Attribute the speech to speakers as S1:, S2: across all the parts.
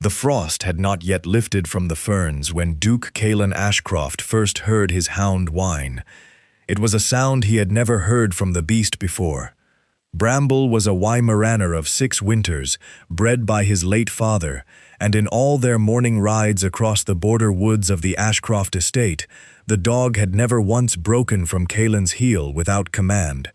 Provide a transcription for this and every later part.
S1: The frost had not yet lifted from the ferns when Duke Caelan Ashcroft first heard his hound whine. It was a sound he had never heard from the beast before. Bramble was a Weimaraner of 6 winters, bred by his late father, and in all their morning rides across the border woods of the Ashcroft estate, the dog had never once broken from Caelan's heel without command.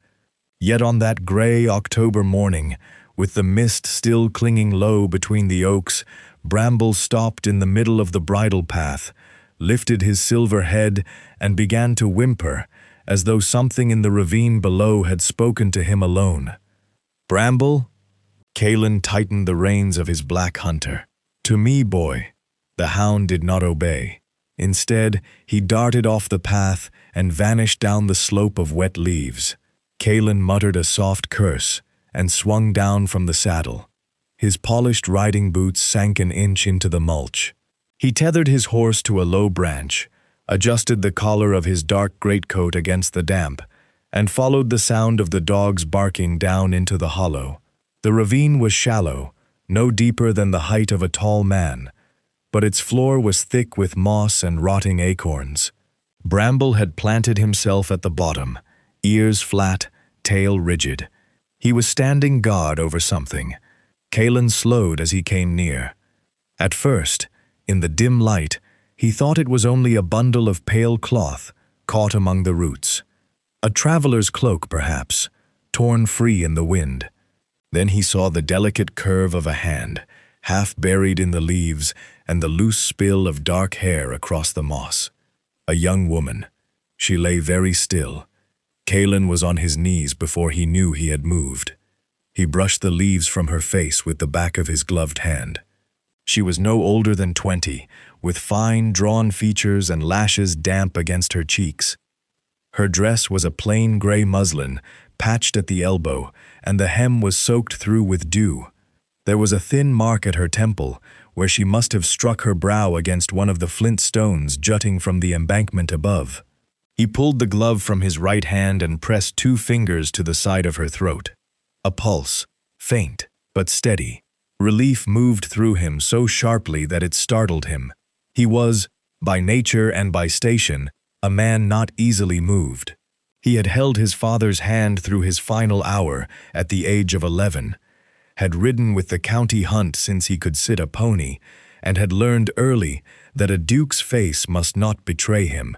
S1: Yet on that gray October morning, with the mist still clinging low between the oaks, Bramble stopped in the middle of the bridle path, lifted his silver head, and began to whimper, as though something in the ravine below had spoken to him alone. "Bramble?" Caelan tightened the reins of his black hunter. "To me, boy." The hound did not obey. Instead, he darted off the path and vanished down the slope of wet leaves. Caelan muttered a soft curse and swung down from the saddle. His polished riding boots sank an inch into the mulch. He tethered his horse to a low branch, adjusted the collar of his dark greatcoat against the damp, and followed the sound of the dog's barking down into the hollow. The ravine was shallow, no deeper than the height of a tall man, but its floor was thick with moss and rotting acorns. Bramble had planted himself at the bottom, ears flat, tail rigid. He was standing guard over something. Caelan slowed as he came near. At first, in the dim light, he thought it was only a bundle of pale cloth caught among the roots. A traveler's cloak, perhaps, torn free in the wind. Then he saw the delicate curve of a hand, half buried in the leaves, and the loose spill of dark hair across the moss. A young woman. She lay very still. Caelan was on his knees before he knew he had moved. He brushed the leaves from her face with the back of his gloved hand. She was no older than 20, with fine, drawn features and lashes damp against her cheeks. Her dress was a plain gray muslin, patched at the elbow, and the hem was soaked through with dew. There was a thin mark at her temple, where she must have struck her brow against one of the flint stones jutting from the embankment above. He pulled the glove from his right hand and pressed 2 fingers to the side of her throat. A pulse, faint but steady. Relief moved through him so sharply that it startled him. He was, by nature and by station, a man not easily moved. He had held his father's hand through his final hour at the age of 11, had ridden with the county hunt since he could sit a pony, and had learned early that a duke's face must not betray him.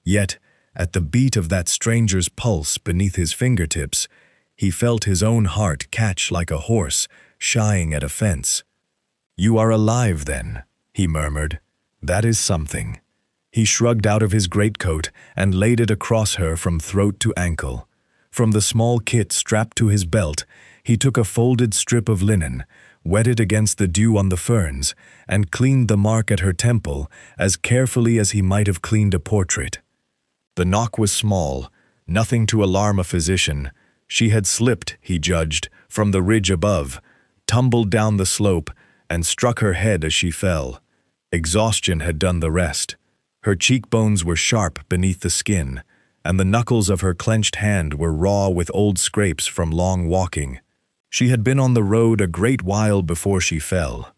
S1: Yet, at the beat of that stranger's pulse beneath his fingertips, he felt his own heart catch like a horse shying at a fence. "You are alive, then," he murmured. "That is something." He shrugged out of his greatcoat and laid it across her from throat to ankle. From the small kit strapped to his belt, he took a folded strip of linen, wet it against the dew on the ferns, and cleaned the mark at her temple as carefully as he might have cleaned a portrait. The knock was small, nothing to alarm a physician. She had slipped, he judged, from the ridge above, tumbled down the slope, and struck her head as she fell. Exhaustion had done the rest. Her cheekbones were sharp beneath the skin, and the knuckles of her clenched hand were raw with old scrapes from long walking. She had been on the road a great while before she fell.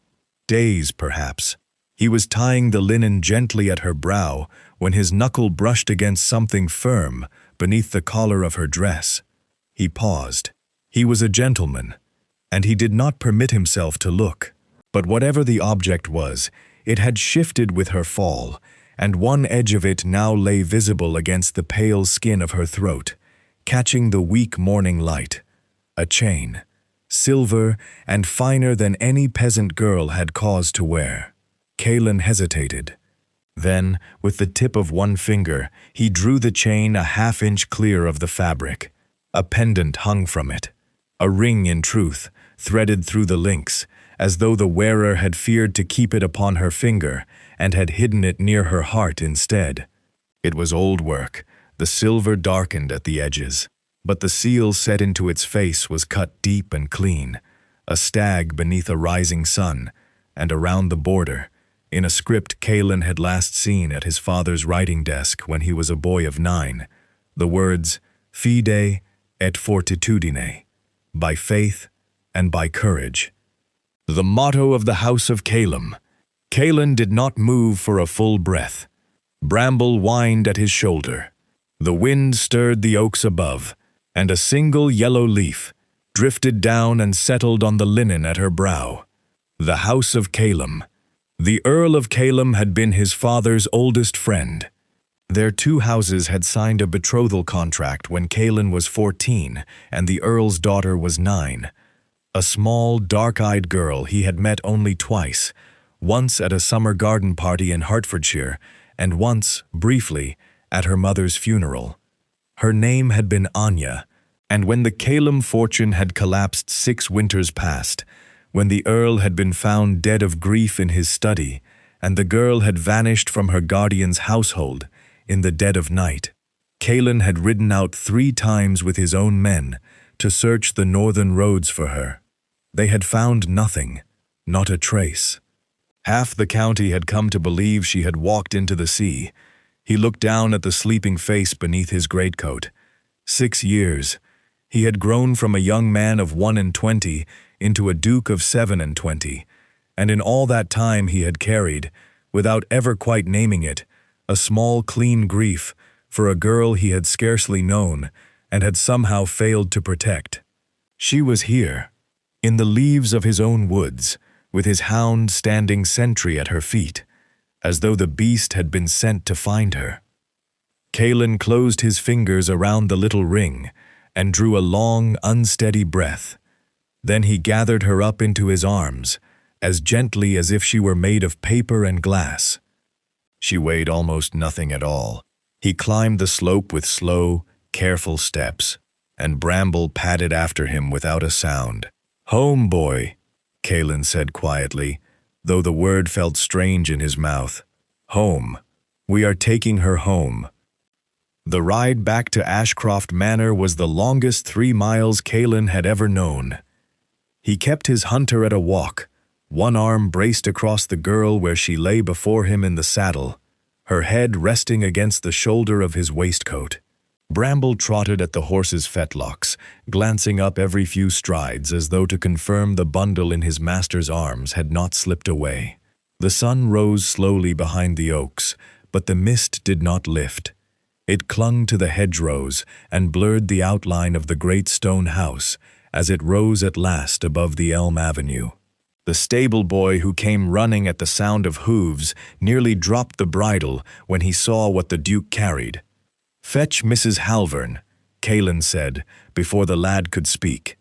S1: Days, perhaps. He was tying the linen gently at her brow when his knuckle brushed against something firm beneath the collar of her dress. He paused. He was a gentleman, and he did not permit himself to look. But whatever the object was, it had shifted with her fall, and one edge of it now lay visible against the pale skin of her throat, catching the weak morning light. A chain, silver and finer than any peasant girl had cause to wear. Caelan hesitated. Then, with the tip of one finger, he drew the chain a half-inch clear of the fabric. A pendant hung from it. A ring, in truth, threaded through the links, as though the wearer had feared to keep it upon her finger and had hidden it near her heart instead. It was old work, the silver darkened at the edges, but the seal set into its face was cut deep and clean, a stag beneath a rising sun, and around the border, in a script Caelan had last seen at his father's writing desk when he was a boy of 9, the words "Fide et fortitudine," by faith and by courage. The motto of the House of Calum. Callan did not move for a full breath. Bramble whined at his shoulder. The wind stirred the oaks above, and a single yellow leaf drifted down and settled on the linen at her brow. The House of Calum. The Earl of Calum had been his father's oldest friend. Their two houses had signed a betrothal contract when Callan was 14 and the Earl's daughter was 9. A small, dark-eyed girl he had met only twice, once at a summer garden party in Hertfordshire, and once, briefly, at her mother's funeral. Her name had been Anya, and when the Calum fortune had collapsed 6 winters past, when the Earl had been found dead of grief in his study, and the girl had vanished from her guardian's household in the dead of night, Callan had ridden out 3 times with his own men to search the northern roads for her. They had found nothing, not a trace. Half the county had come to believe she had walked into the sea. He looked down at the sleeping face beneath his greatcoat. 6 years. He had grown from a young man of 21 into a duke of 27, and in all that time he had carried, without ever quite naming it, a small, clean grief for a girl he had scarcely known and had somehow failed to protect. She was here, in the leaves of his own woods, with his hound standing sentry at her feet, as though the beast had been sent to find her. Callan closed his fingers around the little ring and drew a long, unsteady breath. Then he gathered her up into his arms, as gently as if she were made of paper and glass. She weighed almost nothing at all. He climbed the slope with slow, careful steps, and Bramble padded after him without a sound. "Home, boy," Callan said quietly, though the word felt strange in his mouth. "Home. We are taking her home." The ride back to Ashcroft Manor was the longest 3 miles Callan had ever known. He kept his hunter at a walk, one arm braced across the girl where she lay before him in the saddle, her head resting against the shoulder of his waistcoat. Bramble trotted at the horse's fetlocks, glancing up every few strides as though to confirm the bundle in his master's arms had not slipped away. The sun rose slowly behind the oaks, but the mist did not lift. It clung to the hedgerows and blurred the outline of the great stone house as it rose at last above the elm avenue. The stable boy who came running at the sound of hooves nearly dropped the bridle when he saw what the Duke carried. "Fetch Mrs. Halvern," Callan said, before the lad could speak,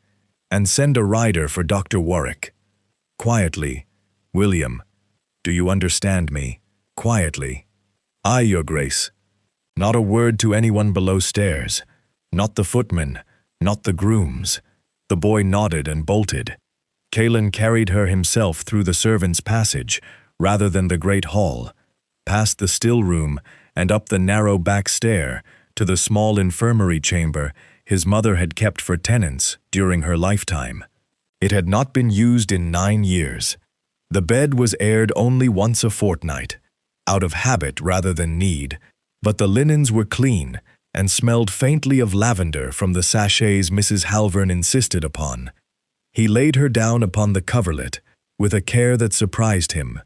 S1: "and send a rider for Dr. Warwick." Quietly, "William, do you understand me?" Quietly. "Aye, your grace." Not a word to anyone below stairs. Not the footman, not the grooms. The boy nodded and bolted. Callan carried her himself through the servants' passage, rather than the great hall, past the still room and up the narrow back stair to the small infirmary chamber his mother had kept for tenants during her lifetime. It had not been used in 9 years. The bed was aired only once a fortnight, out of habit rather than need, but the linens were clean and smelled faintly of lavender from the sachets Mrs. Halvern insisted upon. He laid her down upon the coverlet with a care that surprised him.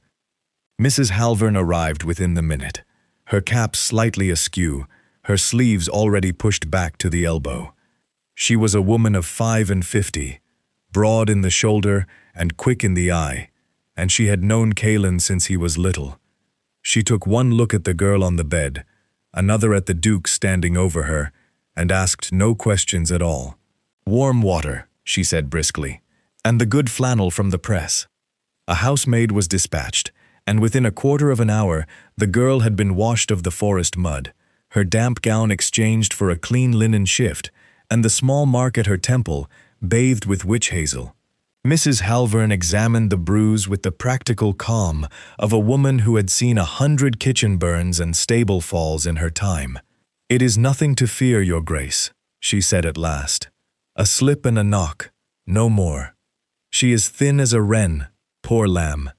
S1: Mrs. Halvern arrived within the minute, her cap slightly askew, her sleeves already pushed back to the elbow. She was a woman of 55, broad in the shoulder and quick in the eye, and she had known Callan since he was little. She took one look at the girl on the bed, another at the Duke standing over her, and asked no questions at all. "Warm water," she said briskly, "and the good flannel from the press." A housemaid was dispatched, and within a quarter of an hour the girl had been washed of the forest mud, her damp gown exchanged for a clean linen shift, and the small mark at her temple bathed with witch hazel. Mrs. Halvern examined the bruise with the practical calm of a woman who had seen 100 kitchen burns and stable falls in her time. "It is nothing to fear, your grace," she said at last. "A slip and a knock, no more. She is thin as a wren, poor lamb.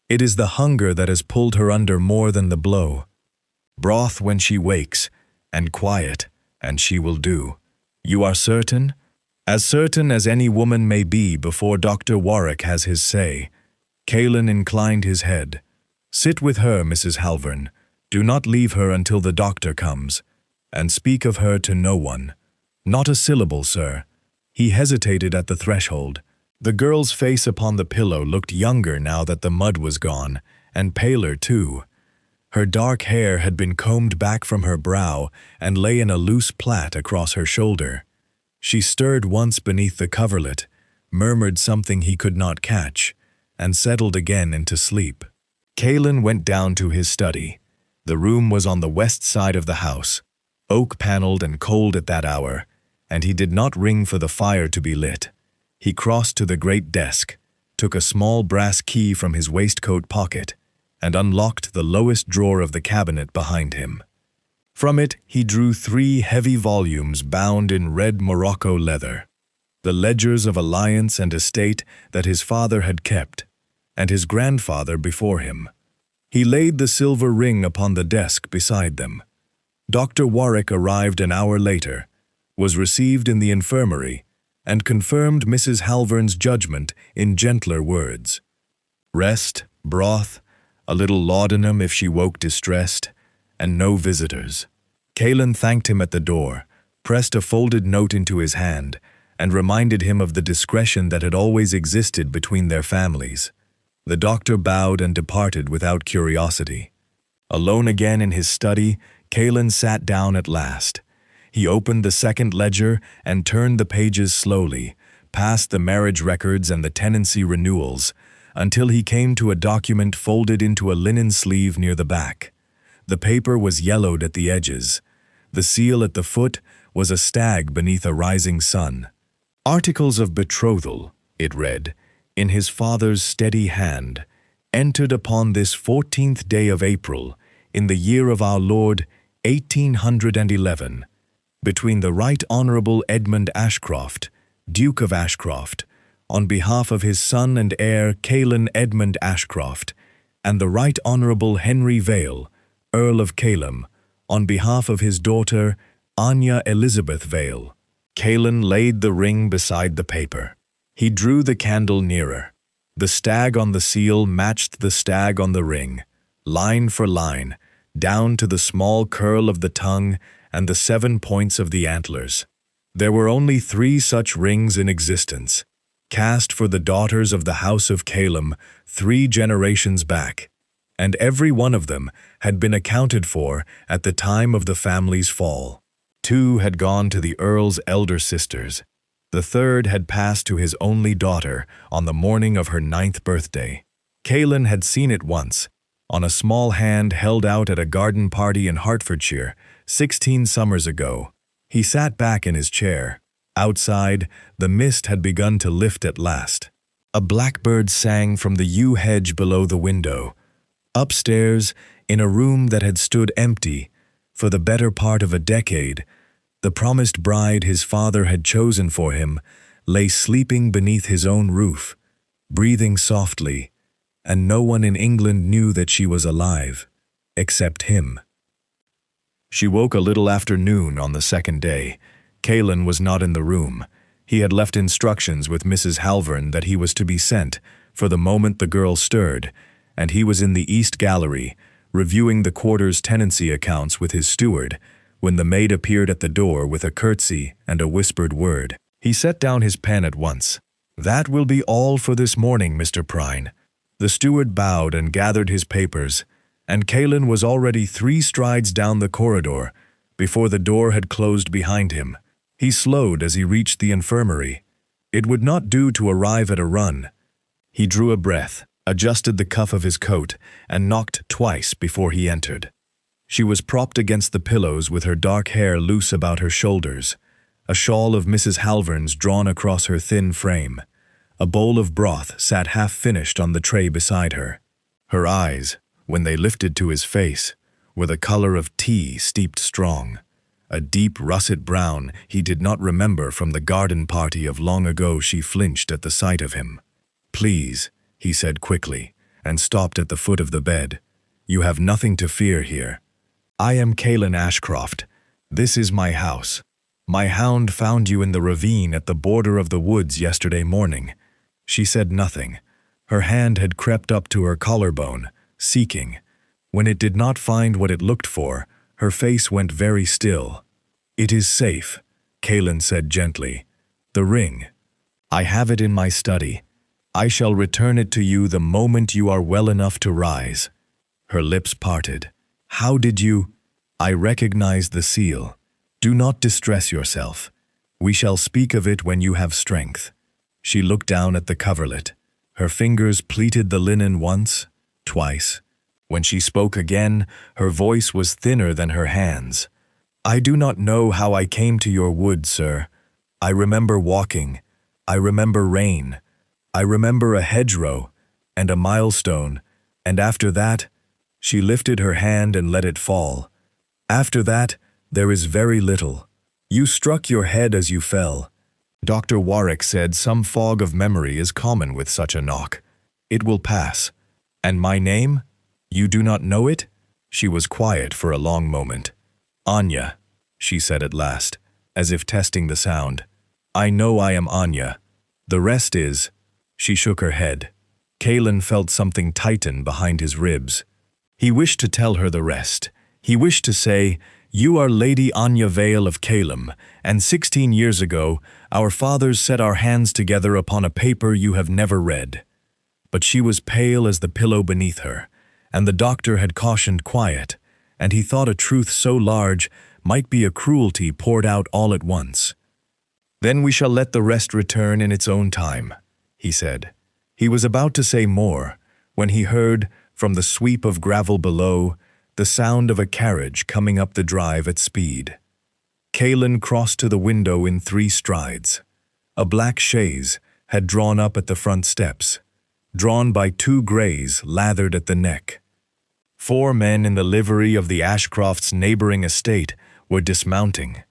S1: It is the hunger that has pulled her under more than the blow. Broth when she wakes, and quiet, and she will do." "You are certain?" "As certain as any woman may be before Dr. Warwick has his say." Caelan inclined his head. "Sit with her, Mrs. Halvern. Do not leave her until the doctor comes. And speak of her to no one. Not a syllable, sir." He hesitated at the threshold. The girl's face upon the pillow looked younger now that the mud was gone, and paler too. Her dark hair had been combed back from her brow and lay in a loose plait across her shoulder. She stirred once beneath the coverlet, murmured something he could not catch, and settled again into sleep. Caelan went down to his study. The room was on the west side of the house, oak-paneled and cold at that hour, and he did not ring for the fire to be lit. He crossed to the great desk, took a small brass key from his waistcoat pocket, and unlocked the lowest drawer of the cabinet behind him. From it he drew 3 heavy volumes bound in red Morocco leather, the ledgers of alliance and estate that his father had kept, and his grandfather before him. He laid the silver ring upon the desk beside them. Dr. Warwick arrived an hour later, was received in the infirmary, and confirmed Mrs. Halvern's judgment in gentler words. Rest, broth, a little laudanum if she woke distressed, and no visitors. Caelan thanked him at the door, pressed a folded note into his hand, and reminded him of the discretion that had always existed between their families. The doctor bowed and departed without curiosity. Alone again in his study, Caelan sat down at last. He opened the second ledger and turned the pages slowly, past the marriage records and the tenancy renewals, until he came to a document folded into a linen sleeve near the back. The paper was yellowed at the edges. The seal at the foot was a stag beneath a rising sun. "Articles of betrothal," it read, in his father's steady hand, "entered upon this 14th day of April, in the year of our Lord 1811, between the Right Honourable Edmund Ashcroft, Duke of Ashcroft, on behalf of his son and heir Caelan Edmund Ashcroft, and the Right Honourable Henry Vale, Earl of Calem, on behalf of his daughter Anya Elizabeth Vale." Caelan laid the ring beside the paper. He drew the candle nearer. The stag on the seal matched the stag on the ring, line for line, down to the small curl of the tongue and the 7 points of the antlers. There were only 3 such rings in existence, cast for the daughters of the House of Calem 3 generations back, and every one of them had been accounted for at the time of the family's fall. 2 had gone to the Earl's elder sisters. The 3rd had passed to his only daughter on the morning of her 9th birthday. Caelan had seen it once, on a small hand held out at a garden party in Hertfordshire, 16 summers ago. He sat back in his chair. Outside, the mist had begun to lift at last. A blackbird sang from the yew hedge below the window. Upstairs, in a room that had stood empty for the better part of a decade, the promised bride his father had chosen for him lay sleeping beneath his own roof, breathing softly, and no one in England knew that she was alive, except him. She woke a little after noon on the 2nd day. Caelan was not in the room. He had left instructions with Mrs. Halvern that he was to be sent for the moment the girl stirred, and he was in the East Gallery, reviewing the quarter's tenancy accounts with his steward, when the maid appeared at the door with a curtsy and a whispered word. He set down his pen at once. "That will be all for this morning, Mr. Prine." The steward bowed and gathered his papers, and Caelan was already 3 strides down the corridor before the door had closed behind him. He slowed as he reached the infirmary. It would not do to arrive at a run. He drew a breath, adjusted the cuff of his coat, and knocked twice before he entered. She was propped against the pillows with her dark hair loose about her shoulders, a shawl of Mrs. Halvern's drawn across her thin frame. A bowl of broth sat half-finished on the tray beside her. Her eyes, when they lifted to his face, were the color of tea steeped strong, a deep russet brown he did not remember from the garden party of long ago. She flinched at the sight of him. "Please," he said quickly, and stopped at the foot of the bed. "You have nothing to fear here. I am Caelan Ashcroft. This is my house. My hound found you in the ravine at the border of the woods yesterday morning." She said nothing, Her hand had crept up to her collarbone, seeking. When it did not find what it looked for, her face went very still. "It is safe," Kaelin said gently. "The ring. I have it in my study. I shall return it to you the moment you are well enough to rise." Her lips parted. "How did you—" "I recognize the seal. Do not distress yourself. We shall speak of it when you have strength." She looked down at the coverlet. Her fingers pleated the linen once, twice. When she spoke again, her voice was thinner than her hands. "I do not know how I came to your wood, sir. I remember walking. I remember rain. I remember a hedgerow and a milestone, and after that—" She lifted her hand and let it fall. "After that, there is very little. You struck your head as you fell." Dr. Warwick said some fog of memory is common with such a knock. "It will pass. And my name? You do not know it?" She was quiet for a long moment. "Anya," she said at last, as if testing the sound. "I know I am Anya. The rest is—" She shook her head. Kaelin felt something tighten behind his ribs. He wished to tell her the rest. He wished to say, "You are Lady Anya Vale of Calem, and 16 years ago, our fathers set our hands together upon a paper you have never read." But she was pale as the pillow beneath her, and the doctor had cautioned quiet, and he thought a truth so large might be a cruelty poured out all at once. "Then we shall let the rest return in its own time," he said. He was about to say more, when he heard, from the sweep of gravel below, the sound of a carriage coming up the drive at speed. Kaelin crossed to the window in 3 strides. A black chaise had drawn up at the front steps, drawn by 2 greys lathered at the neck. 4 men in the livery of the Ashcrofts' neighboring estate were dismounting,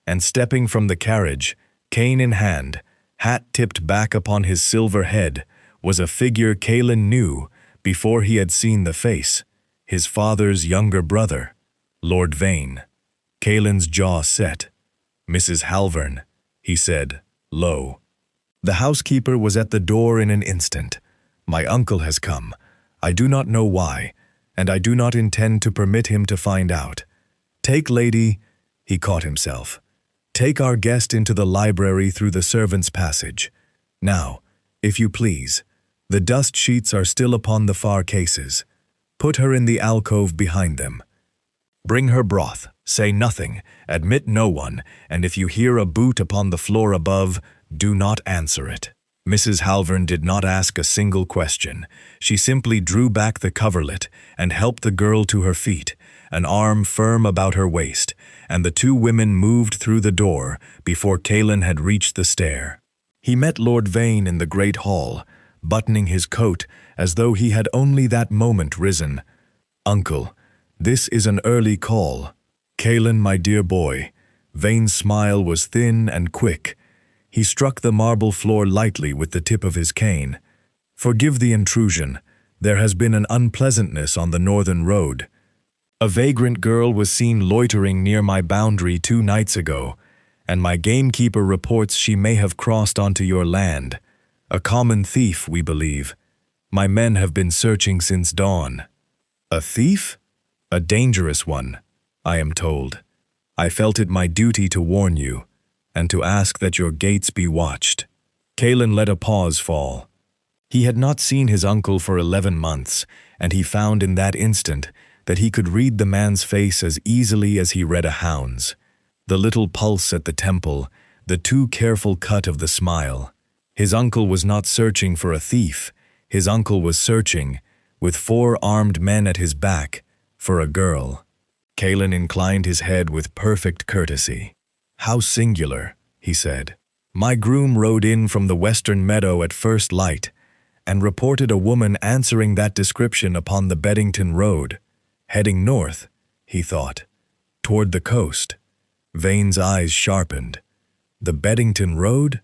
S1: and stepping from the carriage, cane in hand, hat tipped back upon his silver head, was a figure Kaelin knew before he had seen the face, his father's younger brother, Lord Vane. Kaelin's jaw set. "Mrs. Halvern," he said, low. The housekeeper was at the door in an instant. "My uncle has come. I do not know why, and I do not intend to permit him to find out. Take Lady—" He caught himself. "Take our guest into the library through the servants' passage. Now, if you please. The dust sheets are still upon the far cases. Put her in the alcove behind them. Bring her broth. Say nothing, admit no one, and if you hear a boot upon the floor above, do not answer it." Mrs. Halvern did not ask a single question. She simply drew back the coverlet and helped the girl to her feet, an arm firm about her waist, and the 2 women moved through the door before Kaelin had reached the stair. He met Lord Vane in the great hall, buttoning his coat as though he had only that moment risen. "Uncle, this is an early call." "Kaelin, my dear boy." Vane's smile was thin and quick. He struck the marble floor lightly with the tip of his cane. "Forgive the intrusion. There has been an unpleasantness on the northern road. A vagrant girl was seen loitering near my boundary 2 nights ago, and my gamekeeper reports she may have crossed onto your land. A common thief, we believe. My men have been searching since dawn." "A thief?" "A dangerous one, I am told. I felt it my duty to warn you, and to ask that your gates be watched." Kaelin let a pause fall. He had not seen his uncle for 11 months, and he found in that instant that he could read the man's face as easily as he read a hound's. The little pulse at the temple, the too careful cut of the smile. His uncle was not searching for a thief. His uncle was searching, with 4 armed men at his back, for a girl. Kaelin inclined his head with perfect courtesy. "How singular," he said. "My groom rode in from the western meadow at first light, and reported a woman answering that description upon the Beddington Road. Heading north, he thought, toward the coast." Vane's eyes sharpened. "The Beddington Road?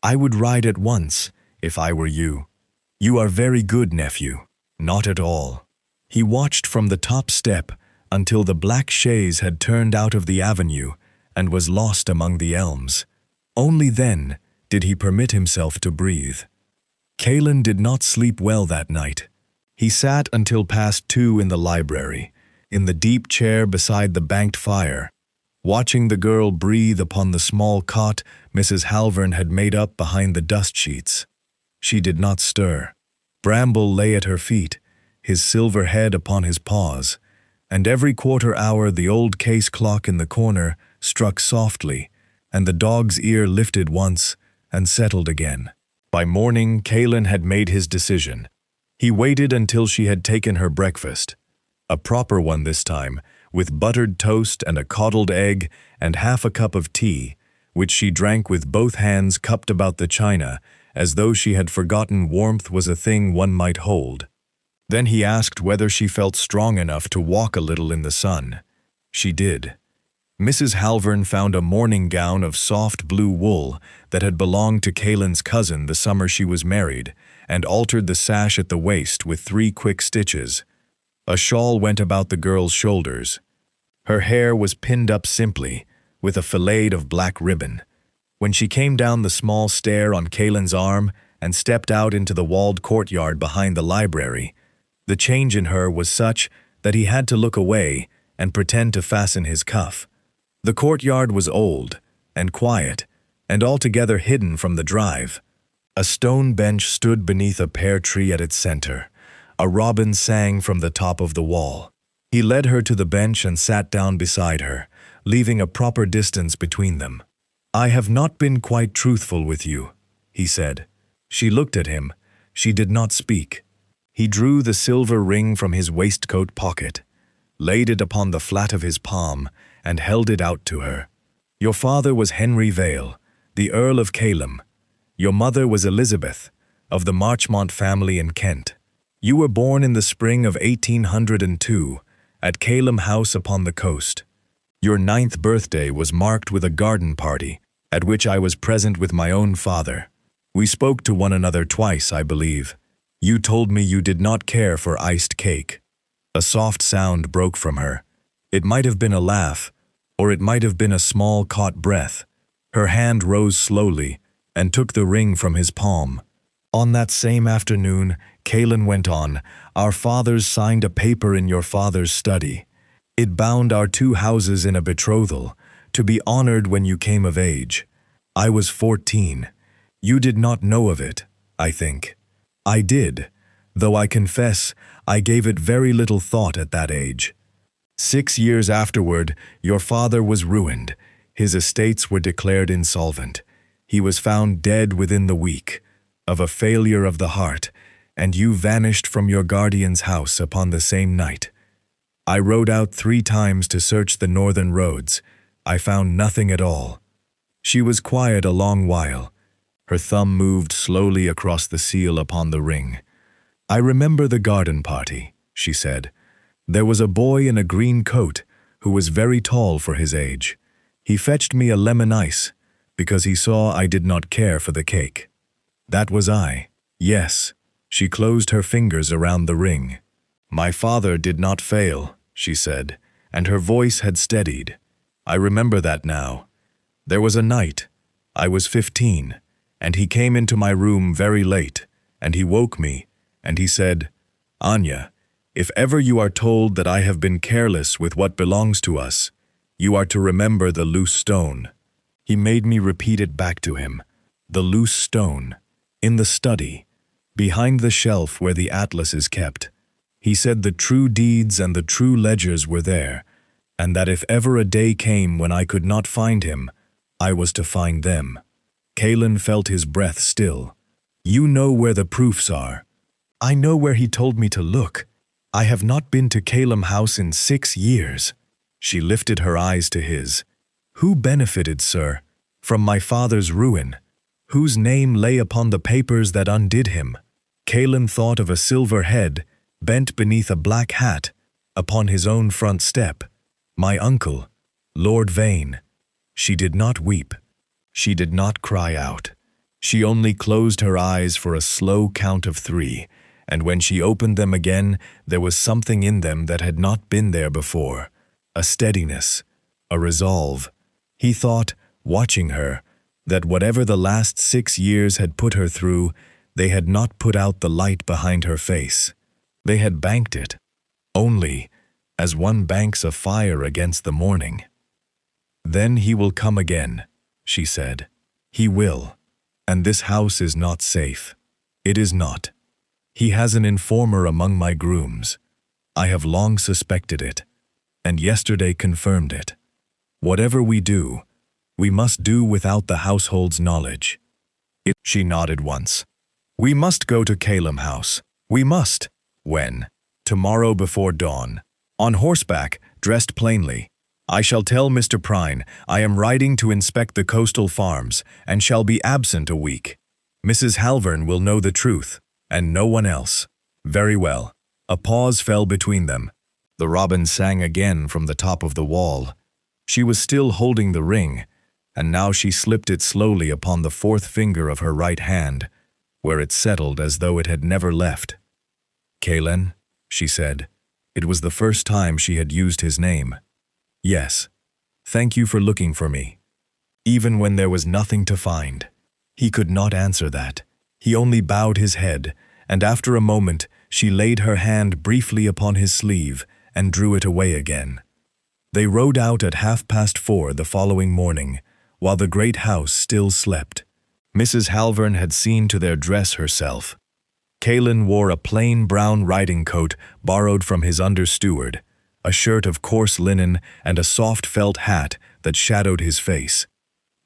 S1: I would ride at once, if I were you." "You are very good, nephew." "Not at all." He watched from the top step until the black chaise had turned out of the avenue and was lost among the elms. Only then did he permit himself to breathe. Kalen did not sleep well that night. He sat until past 2 in the library, in the deep chair beside the banked fire, watching the girl breathe upon the small cot Mrs. Halvern had made up behind the dust sheets. She did not stir. Bramble lay at her feet, his silver head upon his paws, and every quarter hour the old case clock in the corner struck softly, and the dog's ear lifted once and settled again. By morning, Kalen had made his decision. He waited until she had taken her breakfast, a proper one this time, with buttered toast and a coddled egg and half a cup of tea, which she drank with both hands cupped about the china, as though she had forgotten warmth was a thing one might hold. Then he asked whether she felt strong enough to walk a little in the sun. She did. Mrs. Halvern found a morning gown of soft blue wool that had belonged to Kalen's cousin the summer she was married, and altered the sash at the waist with 3 quick stitches. A shawl went about the girl's shoulders. Her hair was pinned up simply, with a fillet of black ribbon. When she came down the small stair on Kalen's arm and stepped out into the walled courtyard behind the library, the change in her was such that he had to look away and pretend to fasten his cuff. The courtyard was old and quiet and altogether hidden from the drive. A stone bench stood beneath a pear tree at its center. A robin sang from the top of the wall. He led her to the bench and sat down beside her, leaving a proper distance between them. "I have not been quite truthful with you," he said. She looked at him. She did not speak. He drew the silver ring from his waistcoat pocket, laid it upon the flat of his palm, and held it out to her. "Your father was Henry Vale, the Earl of Calem. Your mother was Elizabeth, of the Marchmont family in Kent. You were born in the spring of 1802, at Calem House upon the coast. Your 9th birthday was marked with a garden party, at which I was present with my own father. We spoke to one another twice, I believe. You told me you did not care for iced cake." A soft sound broke from her. It might have been a laugh, or it might have been a small caught breath. Her hand rose slowly and took the ring from his palm. "On that same afternoon," Kalen went on, "our fathers signed a paper in your father's study. It bound our 2 houses in a betrothal, to be honored when you came of age. I was 14. You did not know of it, I think. I did, though I confess I gave it very little thought at that age. 6 years afterward, your father was ruined. His estates were declared insolvent. He was found dead within the week, of a failure of the heart, and you vanished from your guardian's house upon the same night. I rode out 3 times to search the northern roads. I found nothing at all." She was quiet a long while. Her thumb moved slowly across the seal upon the ring. "I remember the garden party," she said. "There was a boy in a green coat who was very tall for his age. He fetched me a lemon ice because he saw I did not care for the cake. That was I. Yes." She closed her fingers around the ring. "My father did not fail," she said, and her voice had steadied. "I remember that now. There was a night. I was 15, and he came into my room very late, and he woke me, and he said, 'Anya, if ever you are told that I have been careless with what belongs to us, you are to remember the loose stone.' He made me repeat it back to him. The loose stone, in the study, behind the shelf where the atlas is kept. He said the true deeds and the true ledgers were there, and that if ever a day came when I could not find him, I was to find them." Kalen felt his breath still. "You know where the proofs are." "I know where he told me to look. I have not been to Calem House in 6 years." She lifted her eyes to his. "Who benefited, sir, from my father's ruin? Whose name lay upon the papers that undid him?" Kalen thought of a silver head, bent beneath a black hat, upon his own front step. "My uncle, Lord Vane." She did not weep. She did not cry out. She only closed her eyes for a slow count of 3, and when she opened them again, there was something in them that had not been there before. A steadiness, a resolve. He thought, watching her, that whatever the last 6 years had put her through, They had not put out the light behind her face. They had banked it, only as one banks a fire against the morning. "Then he will come again," she said. "He will. And this house is not safe. It is not. He has an informer among my grooms. I have long suspected it, and yesterday confirmed it. Whatever we do, we must do without the household's knowledge." She nodded once. "We must go to Calem House. We must." "When?" "Tomorrow before dawn. On horseback, dressed plainly. I shall tell Mr. Prine I am riding to inspect the coastal farms and shall be absent a week. Mrs. Halvern will know the truth, and no one else." "Very well." A pause fell between them. The robin sang again from the top of the wall. She was still holding the ring, and now she slipped it slowly upon the fourth finger of her right hand, where it settled as though it had never left. "Kalen," she said. It was the first time she had used his name. "Yes. Thank you for looking for me. Even when there was nothing to find." He could not answer that. He only bowed his head, and after a moment she laid her hand briefly upon his sleeve and drew it away again. They rode out at 4:30 the following morning, while the great house still slept. Mrs. Halvern had seen to their dress herself. Kalen wore a plain brown riding coat borrowed from his under-steward, a shirt of coarse linen, and a soft felt hat that shadowed his face.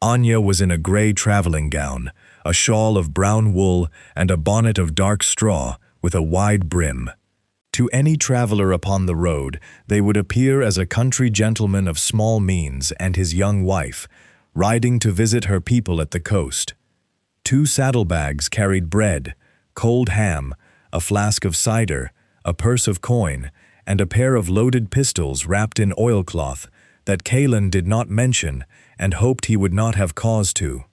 S1: Anya was in a gray traveling gown, a shawl of brown wool, and a bonnet of dark straw with a wide brim. To any traveler upon the road, they would appear as a country gentleman of small means and his young wife, riding to visit her people at the coast. 2 saddlebags carried bread, cold ham, a flask of cider, a purse of coin, and a pair of loaded pistols wrapped in oilcloth that Kalen did not mention and hoped he would not have cause to.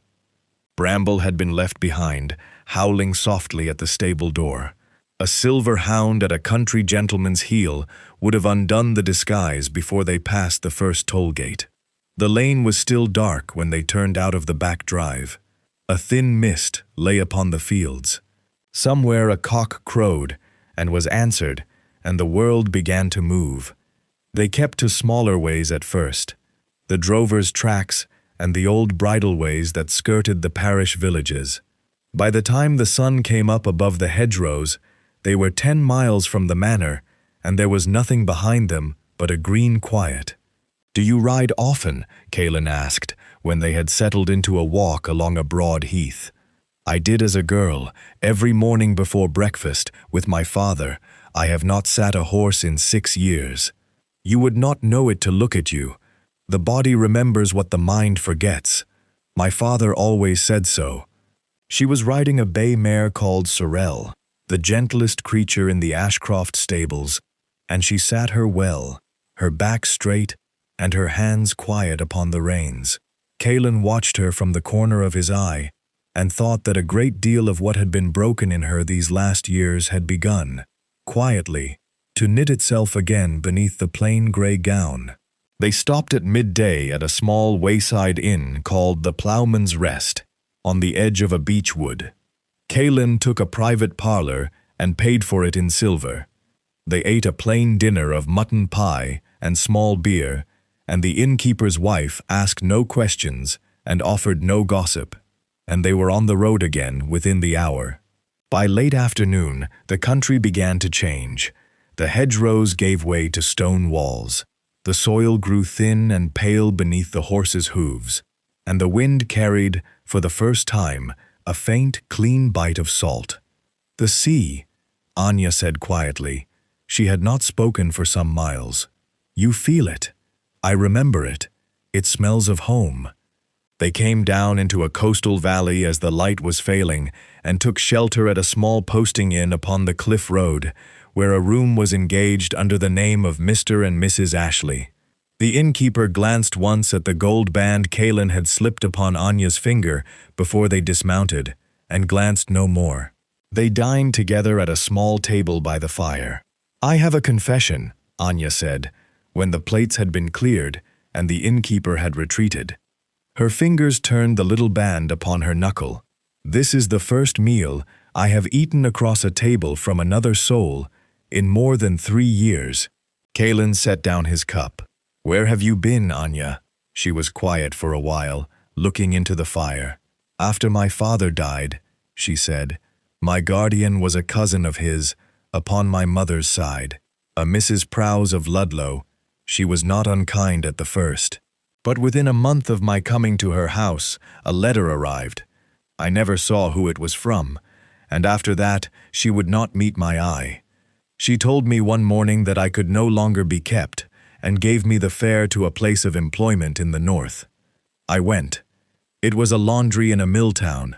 S1: Bramble had been left behind, howling softly at the stable door. A silver hound at a country gentleman's heel would have undone the disguise before they passed the first toll gate. The lane was still dark when they turned out of the back drive. A thin mist lay upon the fields. Somewhere a cock crowed and was answered, and the world began to move. They kept to smaller ways at first, the drovers' tracks and the old bridleways that skirted the parish villages. By the time the sun came up above the hedgerows, they were 10 miles from the manor, and there was nothing behind them but a green quiet. "Do you ride often?" Kalen asked, when they had settled into a walk along a broad heath. "I did as a girl, every morning before breakfast, with my father. I have not sat a horse in 6 years. You would not know it to look at you. The body remembers what the mind forgets. My father always said so." She was riding a bay mare called Sorrel, the gentlest creature in the Ashcroft stables, and she sat her well, her back straight and her hands quiet upon the reins. Kalen watched her from the corner of his eye and thought that a great deal of what had been broken in her these last years had begun, quietly, to knit itself again beneath the plain gray gown. They stopped at midday at a small wayside inn called the Ploughman's Rest, on the edge of a beech wood. Kalen took a private parlor and paid for it in silver. They ate a plain dinner of mutton pie and small beer, and the innkeeper's wife asked no questions and offered no gossip, and they were on the road again within the hour. By late afternoon, the country began to change. The hedgerows gave way to stone walls. The soil grew thin and pale beneath the horses' hooves, and the wind carried, for the first time, a faint, clean bite of salt. "The sea," Anya said quietly. She had not spoken for some miles. "You feel it. I remember it. It smells of home." They came down into a coastal valley as the light was failing and took shelter at a small posting inn upon the cliff road, where a room was engaged under the name of Mr. and Mrs. Ashley. The innkeeper glanced once at the gold band Kalen had slipped upon Anya's finger before they dismounted, and glanced no more. They dined together at a small table by the fire. "I have a confession," Anya said, when the plates had been cleared and the innkeeper had retreated. Her fingers turned the little band upon her knuckle. "This is the first meal I have eaten across a table from another soul in more than 3 years." Kalen set down his cup. "Where have you been, Anya?" She was quiet for a while, looking into the fire. "After my father died," she said, "my guardian was a cousin of his, upon my mother's side, a Mrs. Prowse of Ludlow. She was not unkind at the first. But within a month of my coming to her house, a letter arrived. I never saw who it was from, and after that she would not meet my eye. She told me one morning that I could no longer be kept, and gave me the fare to a place of employment in the north. I went. It was a laundry in a mill town.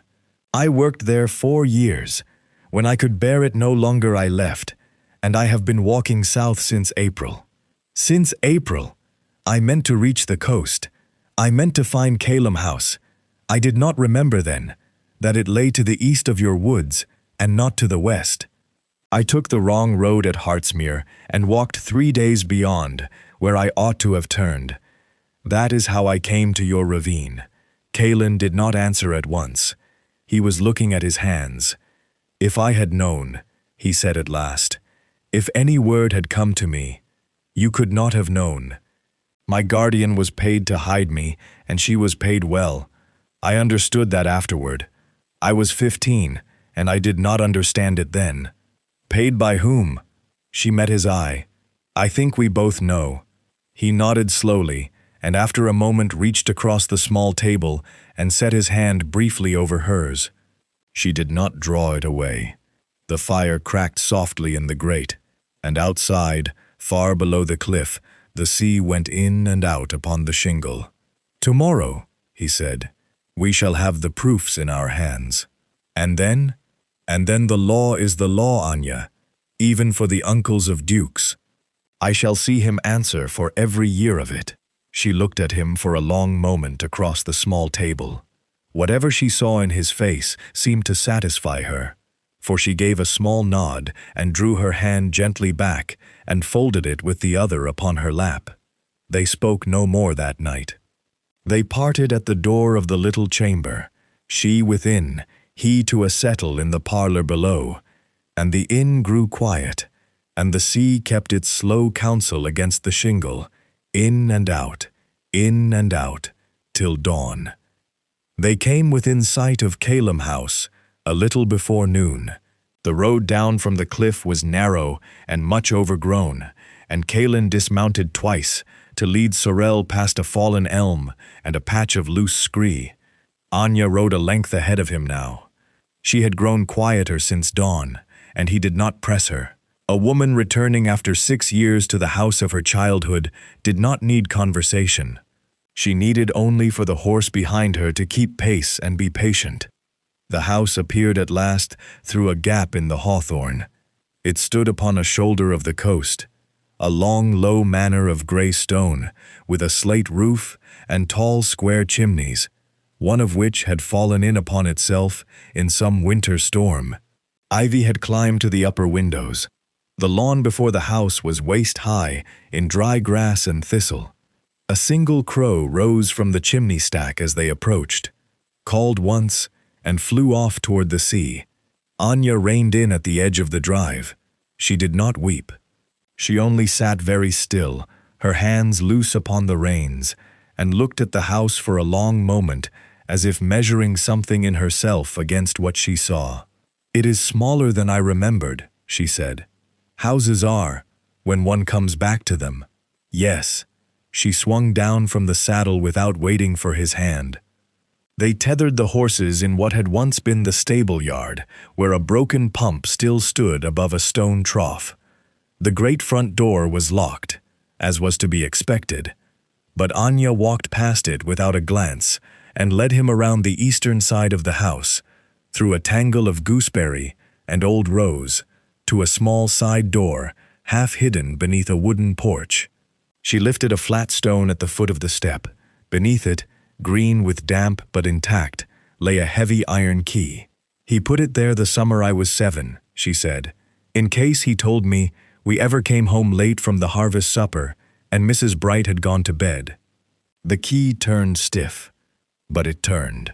S1: I worked there 4 years. When I could bear it no longer, I left, and I have been walking south since April. Since April! I meant to reach the coast. I meant to find Calum House. I did not remember then that it lay to the east of your woods and not to the west. I took the wrong road at Hartsmere and walked 3 days beyond, where I ought to have turned. That is how I came to your ravine." Kalen did not answer at once. He was looking at his hands. "If I had known," he said at last, "if any word had come to me, you could not have known. My guardian was paid to hide me, and she was paid well. I understood that afterward. I was 15, and I did not understand it then." "Paid by whom?" She met his eye. "I think we both know." He nodded slowly, and after a moment reached across the small table and set his hand briefly over hers. She did not draw it away. The fire cracked softly in the grate, and outside, far below the cliff, the sea went in and out upon the shingle. "Tomorrow," he said, "we shall have the proofs in our hands. And then? And then the law is the law, Anya, even for the uncles of dukes. I shall see him answer for every year of it." She looked at him for a long moment across the small table. Whatever she saw in his face seemed to satisfy her, for she gave a small nod and drew her hand gently back and folded it with the other upon her lap. They spoke no more that night. They parted at the door of the little chamber, she within, he to a settle in the parlor below, and the inn grew quiet, and the sea kept its slow counsel against the shingle, in and out, till dawn. They came within sight of Calum House a little before noon. The road down from the cliff was narrow and much overgrown, and Kalen dismounted twice to lead Sorel past a fallen elm and a patch of loose scree. Anya rode a length ahead of him now. She had grown quieter since dawn, and he did not press her. A woman returning after 6 years to the house of her childhood did not need conversation. She needed only for the horse behind her to keep pace and be patient. The house appeared at last through a gap in the hawthorn. It stood upon a shoulder of the coast, a long, low manor of grey stone, with a slate roof and tall square chimneys, one of which had fallen in upon itself in some winter storm. Ivy had climbed to the upper windows. The lawn before the house was waist-high in dry grass and thistle. A single crow rose from the chimney stack as they approached, called once, and flew off toward the sea. Anya reined in at the edge of the drive. She did not weep. She only sat very still, her hands loose upon the reins, and looked at the house for a long moment as if measuring something in herself against what she saw. "It is smaller than I remembered," she said. "Houses are, when one comes back to them." "Yes." She swung down from the saddle without waiting for his hand. They tethered the horses in what had once been the stable yard, where a broken pump still stood above a stone trough. The great front door was locked, as was to be expected, but Anya walked past it without a glance and led him around the eastern side of the house, through a tangle of gooseberry and old rose, to a small side door, half hidden beneath a wooden porch. She lifted a flat stone at the foot of the step. Beneath it, green with damp but intact, lay a heavy iron key. "He put it there the summer I was 7, she said, "in case," he told me, "we ever came home late from the harvest supper and Mrs. Bright had gone to bed." The key turned stiff, but it turned.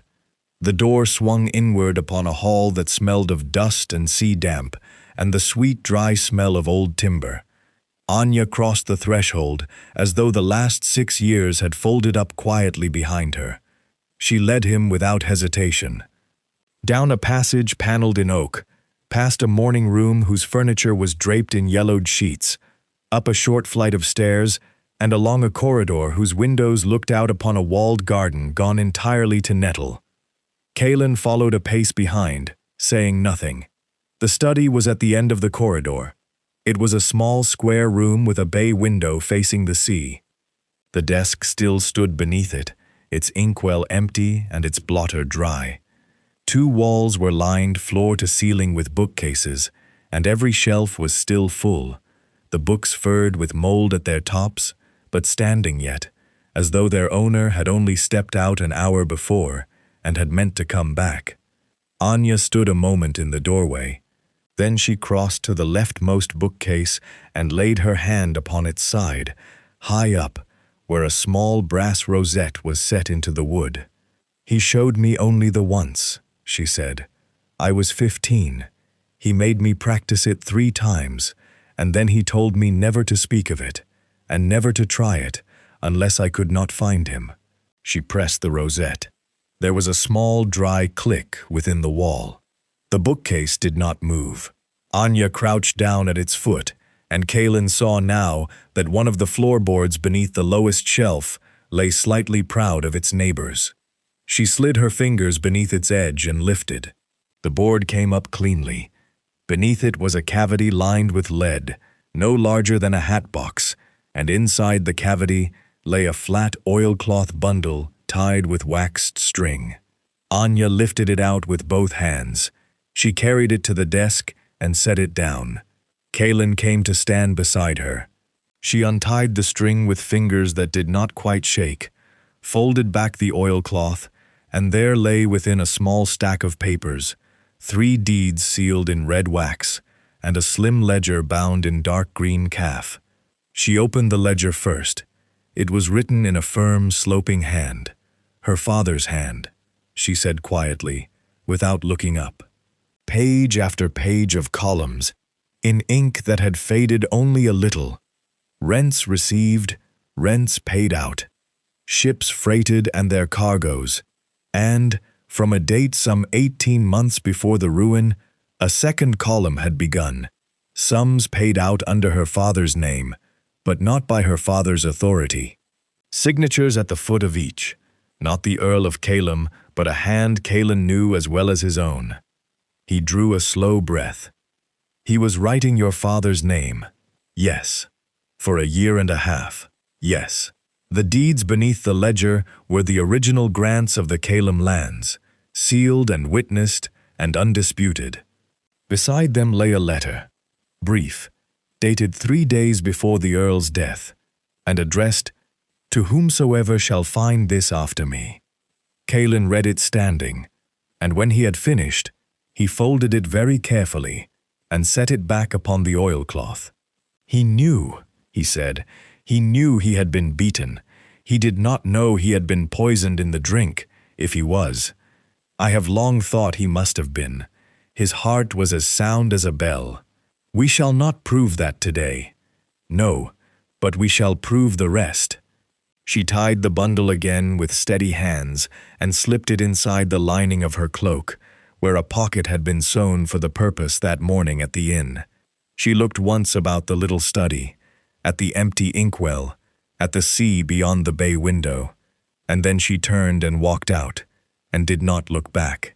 S1: The door swung inward upon a hall that smelled of dust and sea damp, and the sweet, dry smell of old timber. Anya crossed the threshold as though the last 6 years had folded up quietly behind her. She led him without hesitation. Down a passage paneled in oak, past a morning room whose furniture was draped in yellowed sheets, up a short flight of stairs, and along a corridor whose windows looked out upon a walled garden gone entirely to nettle. Kaelin followed a pace behind, saying nothing. The study was at the end of the corridor. It was a small square room with a bay window facing the sea. The desk still stood beneath it, its inkwell empty and its blotter dry. 2 walls were lined floor to ceiling with bookcases, and every shelf was still full, the books furred with mold at their tops, but standing yet, as though their owner had only stepped out an hour before and had meant to come back. Anya stood a moment in the doorway. Then she crossed to the leftmost bookcase and laid her hand upon its side, high up, where a small brass rosette was set into the wood. "He showed me only the once," she said. "I was 15. He made me practice it 3 times, and then he told me never to speak of it, and never to try it, unless I could not find him." She pressed the rosette. There was a small, dry click within the wall. The bookcase did not move. Anya crouched down at its foot, and Kaelin saw now that one of the floorboards beneath the lowest shelf lay slightly proud of its neighbors. She slid her fingers beneath its edge and lifted. The board came up cleanly. Beneath it was a cavity lined with lead, no larger than a hat box, and inside the cavity lay a flat oilcloth bundle tied with waxed string. Anya lifted it out with both hands. She carried it to the desk and set it down. Kaelin came to stand beside her. She untied the string with fingers that did not quite shake, folded back the oilcloth, and there lay within a small stack of papers 3 deeds sealed in red wax, and a slim ledger bound in dark green calf. She opened the ledger first. It was written in a firm, sloping hand. Her father's hand, she said quietly, without looking up. Page after page of columns, in ink that had faded only a little. Rents received, rents paid out. Ships freighted and their cargoes. And, from a date some 18 months before the ruin, a second column had begun. Sums paid out under her father's name, but not by her father's authority. Signatures at the foot of each. Not the Earl of Calem, but a hand Kaelin knew as well as his own. He drew a slow breath. He was writing your father's name. Yes. For a year and a half. Yes. The deeds beneath the ledger were the original grants of the Calem lands, sealed and witnessed and undisputed. Beside them lay a letter, brief, dated 3 days before the Earl's death, and addressed, "To whomsoever shall find this after me." Kaelin read it standing, and when he had finished, he folded it very carefully and set it back upon the oilcloth. He knew, he said, he knew he had been beaten. He did not know he had been poisoned in the drink, if he was. I have long thought he must have been. His heart was as sound as a bell. We shall not prove that today. No, but we shall prove the rest. She tied the bundle again with steady hands and slipped it inside the lining of her cloak, where a pocket had been sewn for the purpose that morning at the inn. She looked once about the little study, at the empty inkwell, at the sea beyond the bay window, and then she turned and walked out, and did not look back.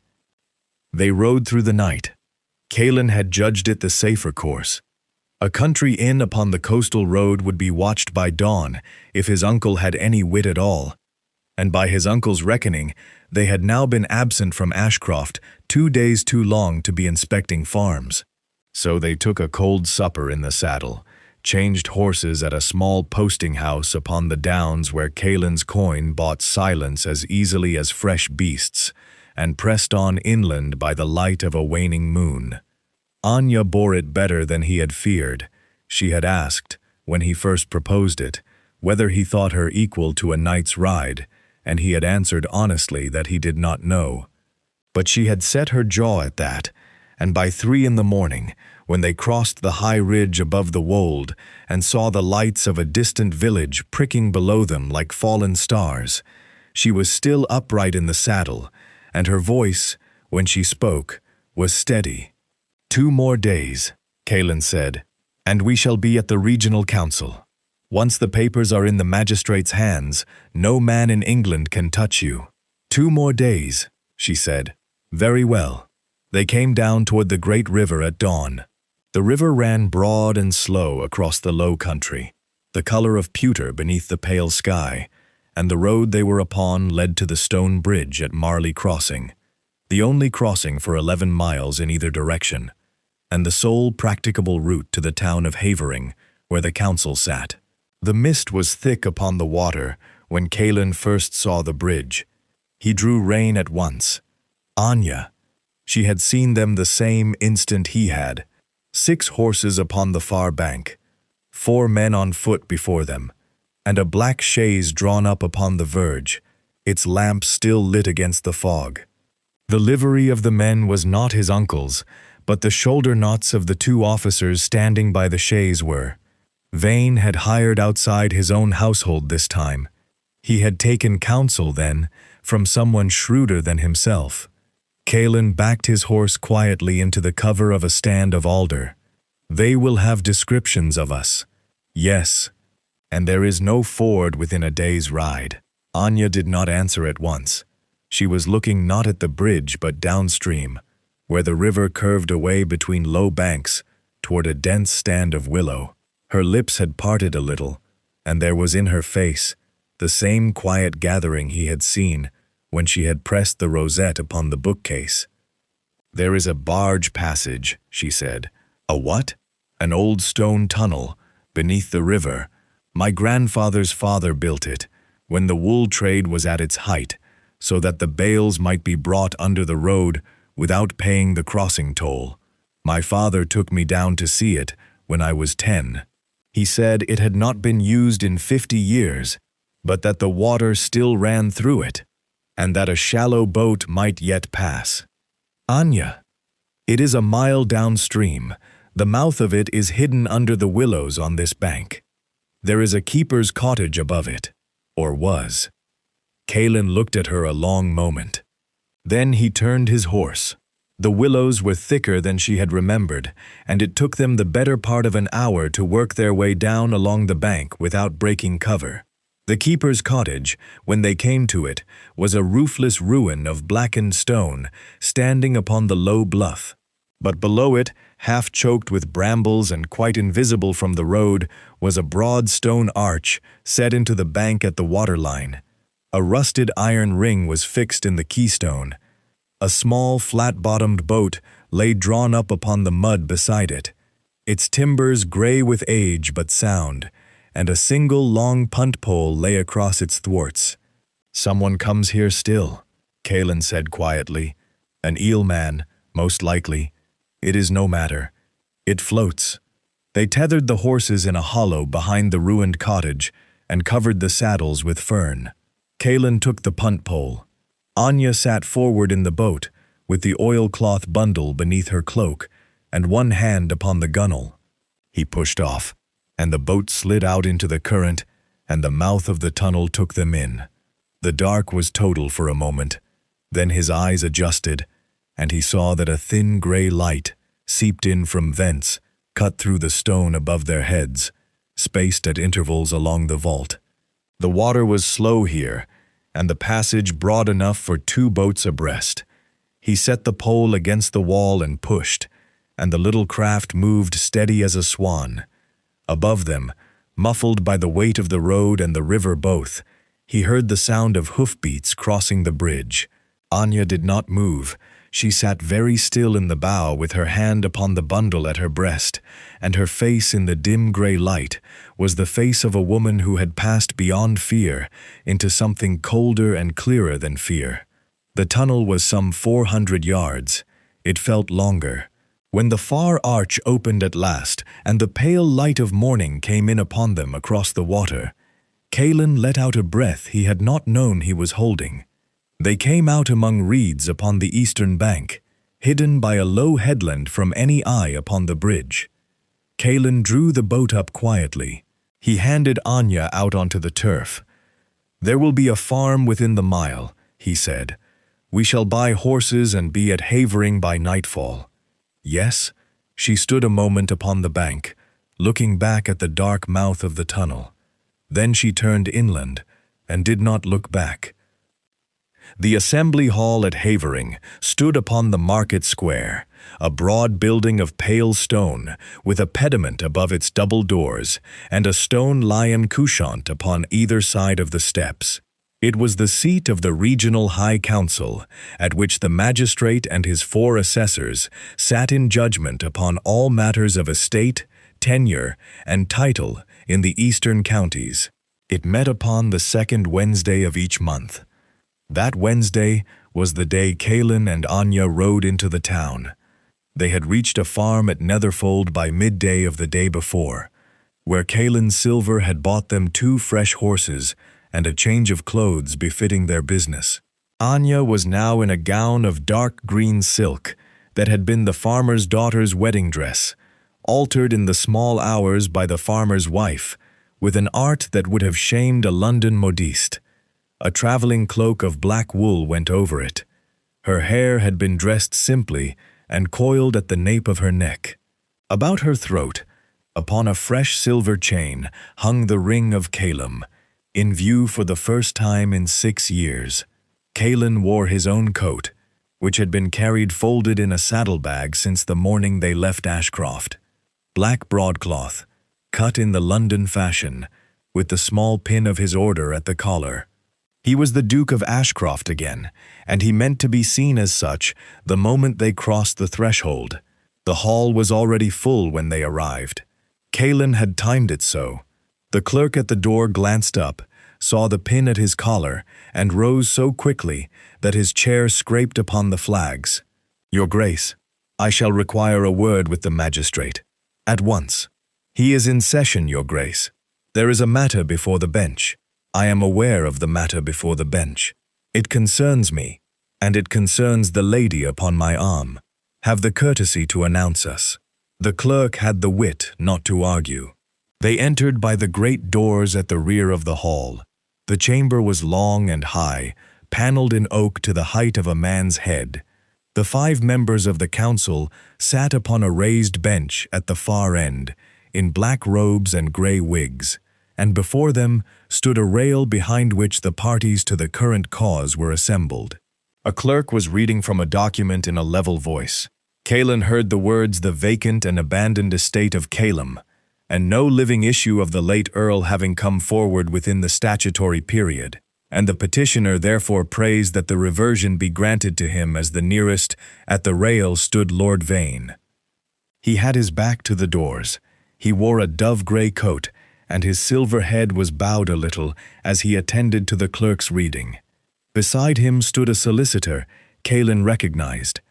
S1: They rode through the night. Kaelin had judged it the safer course. A country inn upon the coastal road would be watched by dawn if his uncle had any wit at all, and by his uncle's reckoning, they had now been absent from Ashcroft 2 days too long to be inspecting farms. So they took a cold supper in the saddle, changed horses at a small posting house upon the downs where Kaelin's coin bought silence as easily as fresh beasts, and pressed on inland by the light of a waning moon. Anya bore it better than he had feared. She had asked, when he first proposed it, whether he thought her equal to a night's ride, and he had answered honestly that he did not know. But she had set her jaw at that, and by 3 in the morning, when they crossed the high ridge above the wold and saw the lights of a distant village pricking below them like fallen stars, she was still upright in the saddle, and her voice, when she spoke, was steady. 2 more days, Kaelin said, and we shall be at the regional council. Once the papers are in the magistrate's hands, no man in England can touch you. 2 more days, she said. Very well. They came down toward the great river at dawn. The river ran broad and slow across the low country, the color of pewter beneath the pale sky, and the road they were upon led to the stone bridge at Marley Crossing, the only crossing for 11 miles in either direction, and the sole practicable route to the town of Havering, where the council sat. The mist was thick upon the water when Kaelin first saw the bridge. He drew rein at once. Anya. She had seen them the same instant he had. 6 horses upon the far bank, 4 men on foot before them, and a black chaise drawn up upon the verge, its lamp still lit against the fog. The livery of the men was not his uncle's, but the shoulder knots of the 2 officers standing by the chaise were. Vane had hired outside his own household this time. He had taken counsel, then, from someone shrewder than himself. Kaelin backed his horse quietly into the cover of a stand of alder. They will have descriptions of us. Yes, and there is no ford within a day's ride. Anya did not answer at once. She was looking not at the bridge but downstream, where the river curved away between low banks toward a dense stand of willow. Her lips had parted a little, and there was in her face the same quiet gathering he had seen when she had pressed the rosette upon the bookcase. There is a barge passage, she said. A what? An old stone tunnel beneath the river. My grandfather's father built it when the wool trade was at its height, so that the bales might be brought under the road without paying the crossing toll. My father took me down to see it when I was 10. He said it had not been used in 50 years, but that the water still ran through it, and that a shallow boat might yet pass. Anya. It is a mile downstream. The mouth of it is hidden under the willows on this bank. There is a keeper's cottage above it, or was. Kaelin looked at her a long moment. Then he turned his horse. The willows were thicker than she had remembered, and it took them the better part of an hour to work their way down along the bank without breaking cover. The keeper's cottage, when they came to it, was a roofless ruin of blackened stone standing upon the low bluff. But below it, half choked with brambles and quite invisible from the road, was a broad stone arch set into the bank at the waterline. A rusted iron ring was fixed in the keystone. A small, flat-bottomed boat lay drawn up upon the mud beside it, its timbers gray with age but sound, and a single long punt pole lay across its thwarts. Someone comes here still, Kaelin said quietly. An eelman, most likely. It is no matter. It floats. They tethered the horses in a hollow behind the ruined cottage and covered the saddles with fern. Kaelin took the punt pole. Anya sat forward in the boat, with the oilcloth bundle beneath her cloak and one hand upon the gunwale. He pushed off, and the boat slid out into the current, and the mouth of the tunnel took them in. The dark was total for a moment. Then his eyes adjusted, and he saw that a thin gray light seeped in from vents cut through the stone above their heads, spaced at intervals along the vault. The water was slow here, and the passage broad enough for 2 boats abreast. He set the pole against the wall and pushed, and the little craft moved steady as a swan. Above them, muffled by the weight of the road and the river both, he heard the sound of hoofbeats crossing the bridge. Anya did not move. She sat very still in the bow with her hand upon the bundle at her breast, and her face in the dim gray light was the face of a woman who had passed beyond fear into something colder and clearer than fear. The tunnel was some 400 yards. It felt longer. When the far arch opened at last, and the pale light of morning came in upon them across the water, Kaelin let out a breath he had not known he was holding. They came out among reeds upon the eastern bank, hidden by a low headland from any eye upon the bridge. Kalin drew the boat up quietly. He handed Anya out onto the turf. "There will be a farm within the mile," he said. "We shall buy horses and be at Havering by nightfall." "Yes?" She stood a moment upon the bank, looking back at the dark mouth of the tunnel. Then she turned inland and did not look back. The assembly hall at Havering stood upon the market square, a broad building of pale stone, with a pediment above its double doors, and a stone lion couchant upon either side of the steps. It was the seat of the regional high council, at which the magistrate and his 4 assessors sat in judgment upon all matters of estate, tenure, and title in the eastern counties. It met upon the 2nd Wednesday of each month. That Wednesday was the day Kalin and Anya rode into the town. They had reached a farm at Netherfold by midday of the day before, where Kalin's silver had bought them 2 fresh horses and a change of clothes befitting their business. Anya was now in a gown of dark green silk that had been the farmer's daughter's wedding dress, altered in the small hours by the farmer's wife, with an art that would have shamed a London modiste. A traveling cloak of black wool went over it. Her hair had been dressed simply and coiled at the nape of her neck. About her throat, upon a fresh silver chain, hung the ring of Kalin, in view for the first time in 6 years. Kalin wore his own coat, which had been carried folded in a saddlebag since the morning they left Ashcroft. Black broadcloth, cut in the London fashion, with the small pin of his order at the collar. He was the Duke of Ashcroft again, and he meant to be seen as such the moment they crossed the threshold. The hall was already full when they arrived. Kalin had timed it so. The clerk at the door glanced up, saw the pin at his collar, and rose so quickly that his chair scraped upon the flags. "Your Grace, I shall require a word with the magistrate. At once." "He is in session, Your Grace. There is a matter before the bench." "I am aware of the matter before the bench. It concerns me, and it concerns the lady upon my arm. Have the courtesy to announce us." The clerk had the wit not to argue. They entered by the great doors at the rear of the hall. The chamber was long and high, paneled in oak to the height of a man's head. The 5 members of the council sat upon a raised bench at the far end, in black robes and grey wigs, and before them stood a rail behind which the parties to the current cause were assembled. A clerk was reading from a document in a level voice. Kalin heard the words "the vacant and abandoned estate of Kalin," and no living issue of the late Earl having come forward within the statutory period, and the petitioner therefore praised that the reversion be granted to him as the nearest. At the rail stood Lord Vane. He had his back to the doors. He wore a dove-grey coat, and his silver head was bowed a little as he attended to the clerk's reading. Beside him stood a solicitor Kalin recognized,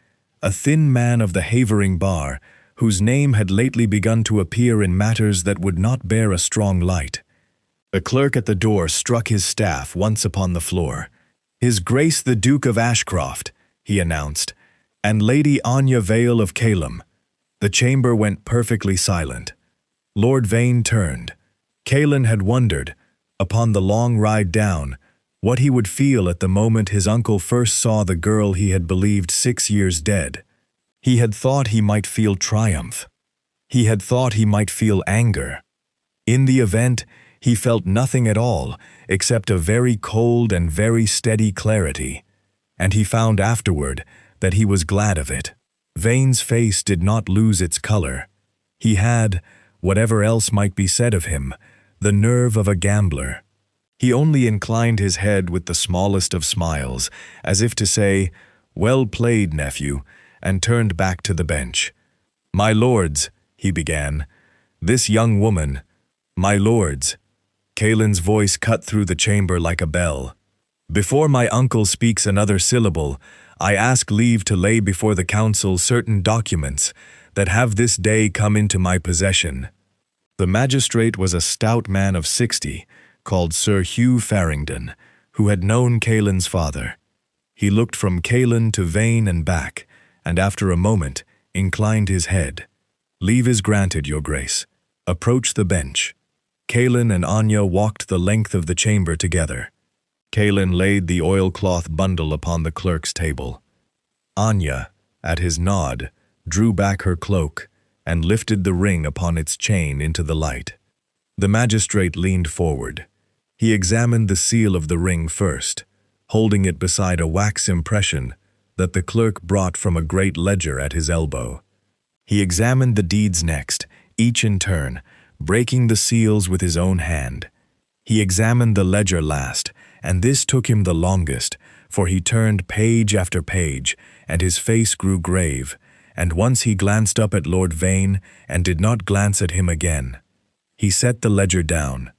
S1: a thin man of the Havering bar, whose name had lately begun to appear in matters that would not bear a strong light. The clerk at the door struck his staff once upon the floor. "His Grace the Duke of Ashcroft," he announced, "and Lady Anya Vale of Kalin." The chamber went perfectly silent. Lord Vane turned. Kalin had wondered, upon the long ride down, what he would feel at the moment his uncle first saw the girl he had believed 6 years dead. He had thought he might feel triumph. He had thought he might feel anger. In the event, he felt nothing at all except a very cold and very steady clarity, and he found afterward that he was glad of it. Vane's face did not lose its color. He had, whatever else might be said of him, the nerve of a gambler. He only inclined his head with the smallest of smiles, as if to say, "Well played, nephew," and turned back to the bench. "My lords," he began, "this young woman, my lords." Kalin's voice cut through the chamber like a bell. "Before my uncle speaks another syllable, I ask leave to lay before the council certain documents that have this day come into my possession." The magistrate was a stout man of 60, called Sir Hugh Farringdon, who had known Kalin's father. He looked from Kalin to Vane and back, and after a moment, inclined his head. "Leave is granted, your grace. Approach the bench." Kalin and Anya walked the length of the chamber together. Kalin laid the oilcloth bundle upon the clerk's table. Anya, at his nod, drew back her cloak and lifted the ring upon its chain into the light. The magistrate leaned forward. He examined the seal of the ring first, holding it beside a wax impression that the clerk brought from a great ledger at his elbow. He examined the deeds next, each in turn, breaking the seals with his own hand. He examined the ledger last, and this took him the longest, for he turned page after page, and his face grew grave, and once he glanced up at Lord Vane and did not glance at him again. He set the ledger down.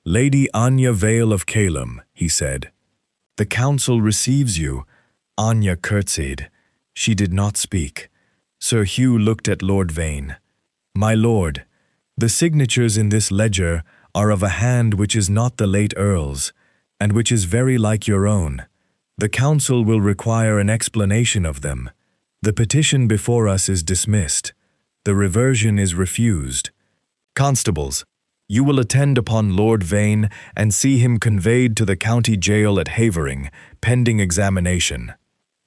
S1: "Lady Anya Vale of Calum," he said. "The council receives you." Anya curtsied. She did not speak. Sir Hugh looked at Lord Vane. "My lord, the signatures in this ledger are of a hand which is not the late Earl's, and which is very like your own. The council will require an explanation of them. The petition before us is dismissed. The reversion is refused. Constables, you will attend upon Lord Vane and see him conveyed to the county jail at Havering, pending examination."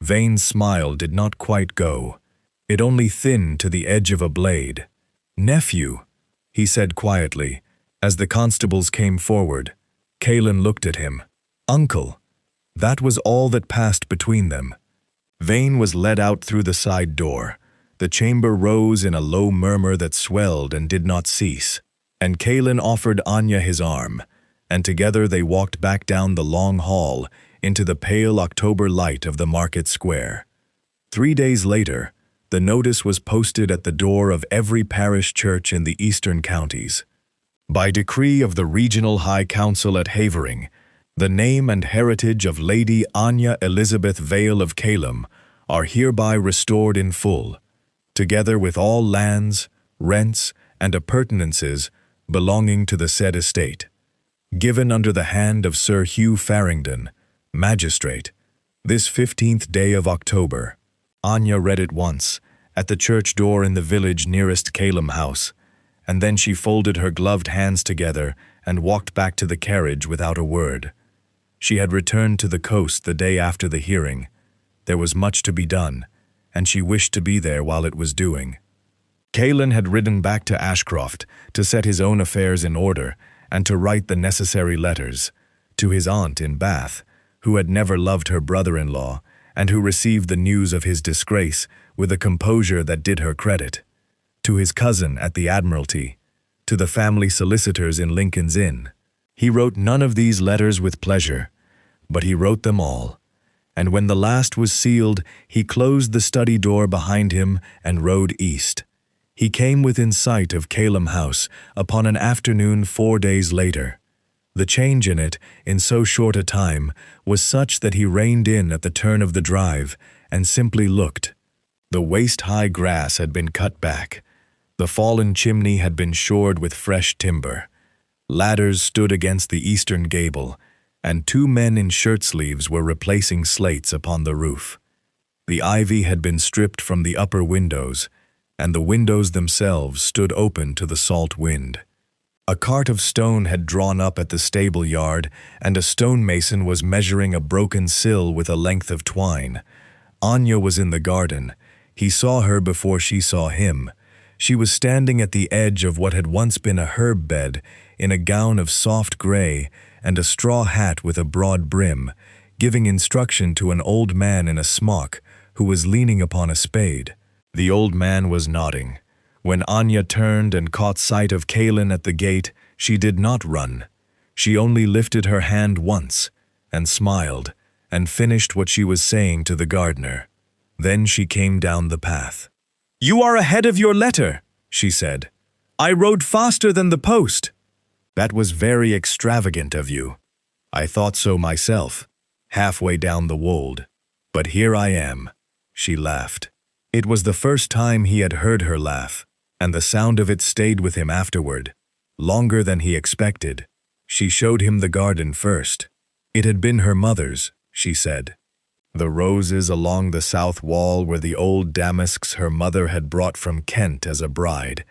S1: Vane's smile did not quite go. It only thinned to the edge of a blade. "Nephew," he said quietly, as the constables came forward. Kalin looked at him. "Uncle." That was all that passed between them. Vane was led out through the side door. The chamber rose in a low murmur that swelled and did not cease, and Kalin offered Anya his arm, and together they walked back down the long hall into the pale October light of the market square. 3 days later, the notice was posted at the door of every parish church in the eastern counties. By decree of the Regional High Council at Havering, the name and heritage of Lady Anya Elizabeth Vale of Calum are hereby restored in full, together with all lands, rents, and appurtenances belonging to the said estate, given under the hand of Sir Hugh Farringdon, magistrate, this 15th day of October. Anya read it once, at the church door in the village nearest Calum House, and then she folded her gloved hands together and walked back to the carriage without a word. She had returned to the coast the day after the hearing. There was much to be done, and she wished to be there while it was doing. Kalin had ridden back to Ashcroft to set his own affairs in order and to write the necessary letters to his aunt in Bath, who had never loved her brother-in-law and who received the news of his disgrace with a composure that did her credit, to his cousin at the Admiralty, to the family solicitors in Lincoln's Inn. He wrote none of these letters with pleasure, but he wrote them all, and when the last was sealed, he closed the study door behind him and rode east. He came within sight of Calum House upon an afternoon 4 days later. The change in it, in so short a time, was such that he reined in at the turn of the drive and simply looked. The waist-high grass had been cut back. The fallen chimney had been shored with fresh timber. Ladders stood against the eastern gable, and 2 men in shirt-sleeves were replacing slates upon the roof. The ivy had been stripped from the upper windows, and the windows themselves stood open to the salt wind. A cart of stone had drawn up at the stable yard, and a stonemason was measuring a broken sill with a length of twine. Anya was in the garden. He saw her before she saw him. She was standing at the edge of what had once been a herb bed, in a gown of soft gray and a straw hat with a broad brim, giving instruction to an old man in a smock who was leaning upon a spade. The old man was nodding. When Anya turned and caught sight of Kalin at the gate, she did not run. She only lifted her hand once, and smiled, and finished what she was saying to the gardener. Then she came down the path. "You are ahead of your letter," she said. "I rode faster than the post." "That was very extravagant of you." "I thought so myself, halfway down the wold. But here I am." She laughed. It was the first time he had heard her laugh, and the sound of it stayed with him afterward, longer than he expected. She showed him the garden first. It had been her mother's, she said. The roses along the south wall were the old damasks her mother had brought from Kent as a bride,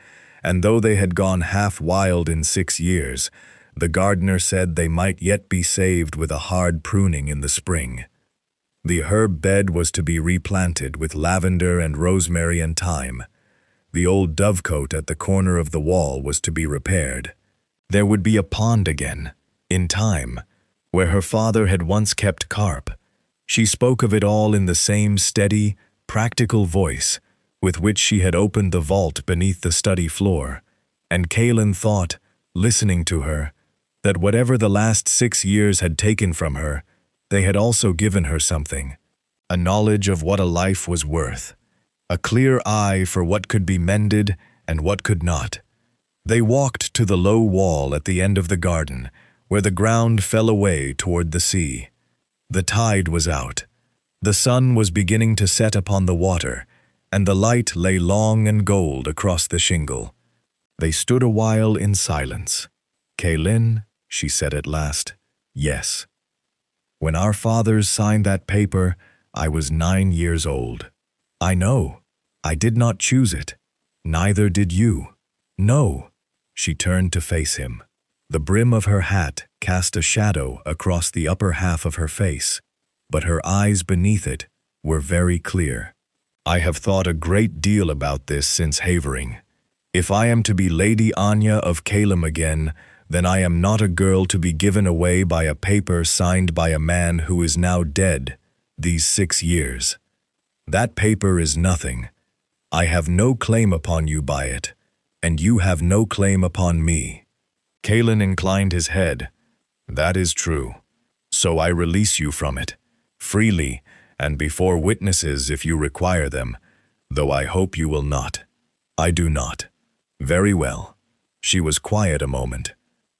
S1: and though they had gone half wild in 6 years, the gardener said they might yet be saved with a hard pruning in the spring. The herb bed was to be replanted with lavender and rosemary and thyme. The old dovecote at the corner of the wall was to be repaired. There would be a pond again, in time, where her father had once kept carp. She spoke of it all in the same steady, practical voice with which she had opened the vault beneath the study floor, and Kaelin thought, listening to her, that whatever the last 6 years had taken from her, they had also given her something, a knowledge of what a life was worth, a clear eye for what could be mended and what could not. They walked to the low wall at the end of the garden, where the ground fell away toward the sea. The tide was out. The sun was beginning to set upon the water, and the light lay long and gold across the shingle. They stood a while in silence. "Kaelin," she said at last, "yes. When our fathers signed that paper, I was 9 years old. I know. I did not choose it. Neither did you. No." She turned to face him. The brim of her hat cast a shadow across the upper half of her face, but her eyes beneath it were very clear. "I have thought a great deal about this since Havering. If I am to be Lady Anya of Calem again, then I am not a girl to be given away by a paper signed by a man who is now dead these 6 years. That paper is nothing. I have no claim upon you by it, and you have no claim upon me." Kaelin inclined his head. "That is true. So I release you from it, freely, and before witnesses if you require them, though I hope you will not." "I do not." "Very well." She was quiet a moment.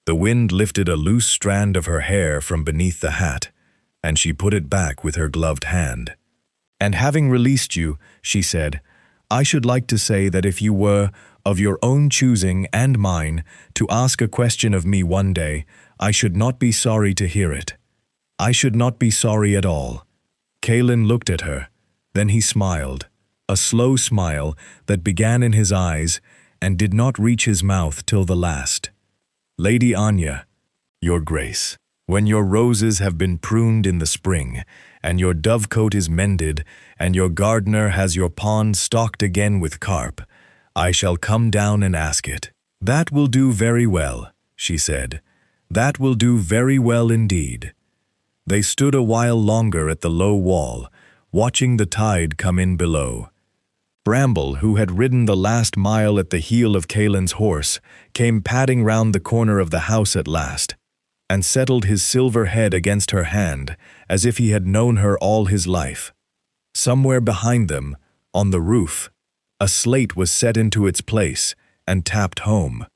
S1: The wind lifted a loose strand of her hair from beneath the hat, and she put it back with her gloved hand. "And having released you," she said, "I should like to say that if you were, of your own choosing and mine, to ask a question of me one day, I should not be sorry to hear it. I should not be sorry at all." Kaelin looked at her. Then he smiled, a slow smile that began in his eyes and did not reach his mouth till the last. "Lady Anya, your grace, when your roses have been pruned in the spring, and your dovecote is mended, and your gardener has your pond stocked again with carp, I shall come down and ask it." "That will do very well," she said. "That will do very well indeed." They stood a while longer at the low wall, watching the tide come in below. Bramble, who had ridden the last mile at the heel of Kaelin's horse, came padding round the corner of the house at last, and settled his silver head against her hand, as if he had known her all his life. Somewhere behind them, on the roof, a slate was set into its place and tapped home.